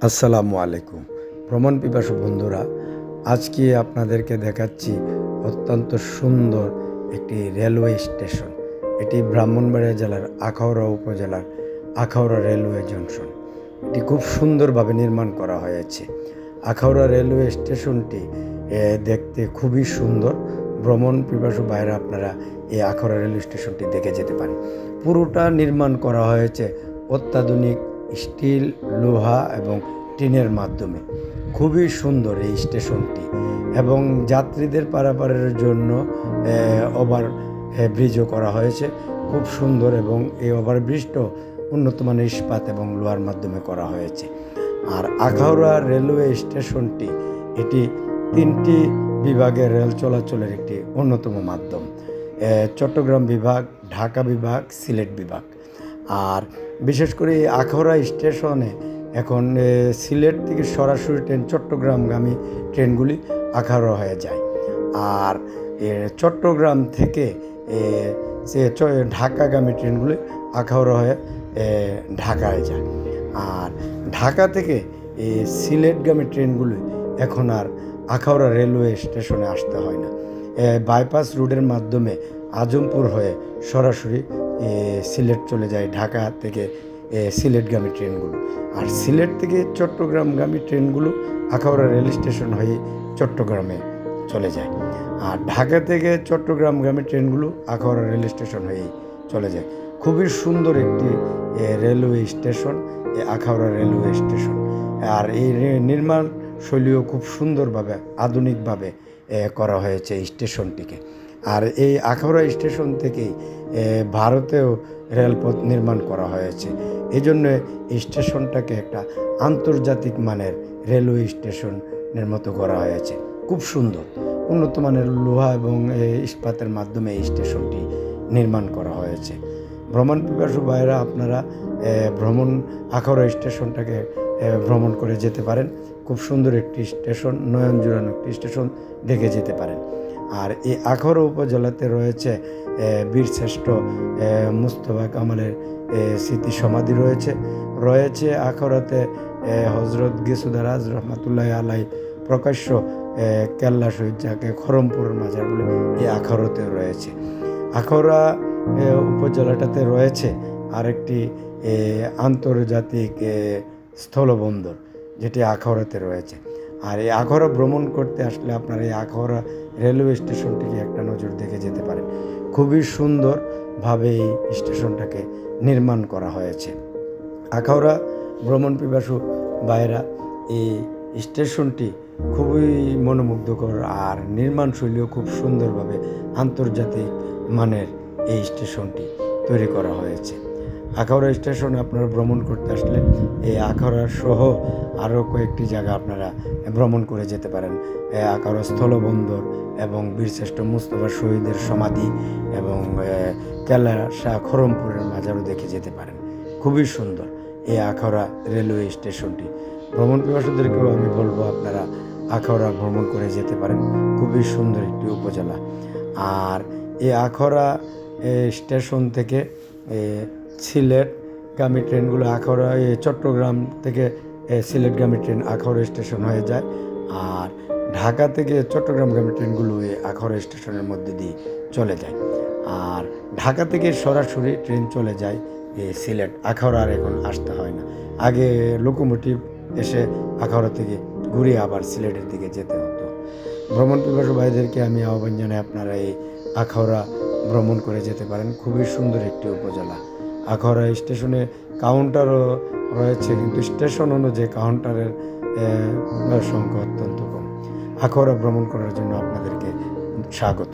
আসসালামু আলাইকুম। ভ্রমণ পিপাসু বন্ধুরা, আজকে আপনাদেরকে দেখাচ্ছি অত্যন্ত সুন্দর একটি রেলওয়ে স্টেশন। এটি ব্রাহ্মণবাড়িয়া জেলার আখাউড়া উপজেলার আখাউড়া রেলওয়ে জংশন। এটি খুব সুন্দরভাবে নির্মাণ করা হয়েছে। আখাউড়া রেলওয়ে স্টেশনটি দেখতে খুবই সুন্দর। ভ্রমণ পিপাসু বাইরে আপনারা এই আখাউড়া রেলওয়ে স্টেশনটি দেখে যেতে পারেন। পুরোটা নির্মাণ করা হয়েছে অত্যাধুনিক স্টিল, লোহা এবং টিনের মাধ্যমে। খুবই সুন্দর এই স্টেশনটি এবং যাত্রীদের পারাপারের জন্য ওভার ব্রিজও করা হয়েছে খুব সুন্দর, এবং এই ওভারব্রিজটাও উন্নত মানের ইস্পাত এবং লোহার মাধ্যমে করা হয়েছে। আর আখাউড়া রেলওয়ে স্টেশনটি এটি 3টি বিভাগের রেল চলাচলের একটি অন্যতম মাধ্যম। চট্টগ্রাম বিভাগ, ঢাকা বিভাগ, সিলেট বিভাগ। আর বিশেষ করে এই আখাউড়া স্টেশনে এখন সিলেট থেকে সরাসরি ট্রেন, চট্টগ্রামগামী ট্রেনগুলি আখাউড়া হয়ে যায়। আর চট্টগ্রাম থেকে ঢাকাগামী ট্রেনগুলি আখাউড়া হয়ে ঢাকায় যায়। আর ঢাকা থেকে সিলেটগামী ট্রেনগুলি এখন আর আখাউড়া রেলওয়ে স্টেশনে আসতে হয় না। বাইপাস রুটের মাধ্যমে আজমপুর হয়ে সরাসরি সিলেট চলে যায় ঢাকা থেকে সিলেটগামী ট্রেনগুলো। আর সিলেট থেকে চট্টগ্রামগামী ট্রেনগুলো আখাউড়া রেল স্টেশন হয়ে চট্টগ্রামে চলে যায়। আর ঢাকা থেকে চট্টগ্রামগামী ট্রেনগুলো আখাউড়া রেল স্টেশন হয়ে চলে যায়। খুবই সুন্দর একটি railway station, Akhaura railway station. আর এই নির্মাণ শৈলীও খুব সুন্দরভাবে, আধুনিকভাবে করা হয়েছে এই স্টেশনটিকে। আর এই আখাউড়া স্টেশন থেকেই ভারতেও রেলপথ নির্মাণ করা হয়েছে। এই জন্য এই স্টেশনটাকে একটা আন্তর্জাতিক মানের রেলওয়ে স্টেশনের মতো করা হয়েছে। খুব সুন্দর উন্নত মানের লোহা এবং ইস্পাতের মাধ্যমে এই স্টেশনটি নির্মাণ করা হয়েছে। ভ্রমণ পিপাসু ভাইরা আপনারা আখাউড়া স্টেশনটাকে ভ্রমণ করে যেতে পারেন। খুব সুন্দর একটি স্টেশন, নয়ন জুড়ানো একটি স্টেশন দেখে যেতে পারেন। আর এই আখাউড়া উপজেলাতে রয়েছে বীরশ্রেষ্ঠ মুস্তফা কামালের স্মৃতি সমাধি রয়েছে আখাউড়াতে হজরত গেসুদারাজ রহমতুল্লাহ আলাই প্রকাশ্য কেল্লা শহীদ, যাকে খরমপুর মাজার বলে, এই আখাউড়াতে রয়েছে। আখাউড়া উপজেলাটাতে রয়েছে আরেকটি আন্তর্জাতিক স্থলবন্দর, যেটি আখাউড়াতে রয়েছে। আর এই আখাউড়া ভ্রমণ করতে আসলে আপনারা এই আখাউড়া রেলওয়ে স্টেশনটিকে একটা নজর দেখে যেতে পারেন। খুবই সুন্দরভাবে এই স্টেশনটাকে নির্মাণ করা হয়েছে। আখাউড়া ভ্রমণ পিপাসু ভাইরা, এই স্টেশনটি খুবই মনোমুগ্ধকর, আর নির্মাণশৈলীও খুব সুন্দরভাবে আন্তর্জাতিক মানের এই স্টেশনটি তৈরি করা হয়েছে। আখাউড়া স্টেশনে আপনারা ভ্রমণ করতে আসলে এই আখাউড়া সহ আরও কয়েকটি জায়গা আপনারা ভ্রমণ করে যেতে পারেন। আখাউড়া স্থলবন্দর এবং বীরশ্রেষ্ঠ মুস্তফা শহীদের সমাধি এবং কেল্লা শাহ খরমপুরের মাজারও দেখে যেতে পারেন। খুবই সুন্দর এই আখাউড়া রেলওয়ে স্টেশনটি। ভ্রমণ পিপাসুদেরকেও আমি বলবো আপনারা আখাউড়া ভ্রমণ করে যেতে পারেন। খুবই সুন্দর একটি উপজেলা। আর এই আখাউড়া স্টেশন থেকে সিলেটগামী ট্রেনগুলো আখাউড়া, চট্টগ্রাম থেকে সিলেটগামী ট্রেন আখাউড়া স্টেশন হয়ে যায়। আর ঢাকা থেকে চট্টগ্রামগামী ট্রেনগুলো এই আখাউড়া স্টেশনের মধ্যে দিয়ে চলে যায়। আর ঢাকা থেকে সরাসরি ট্রেন চলে যায় সিলেট। আখাউড়া আর এখন আসতে হয় না। আগে লোকোমোটিভ এসে আখাউড়া থেকে ঘুরে আবার সিলেটের দিকে যেতে হতো। ভ্রমণ পিপাসু ভাইদেরকে আমি আহ্বান জানাই আপনারা এই আখাউড়া ভ্রমণ করে যেতে পারেন। খুবই সুন্দর একটি উপজেলা। আখাউড়া স্টেশনে কাউন্টারও রয়েছে, কিন্তু স্টেশন অনুযায়ী কাউন্টারের সংখ্যা অত্যন্ত কম। আখাউড়া ভ্রমণ করার জন্য আপনাদেরকে স্বাগত।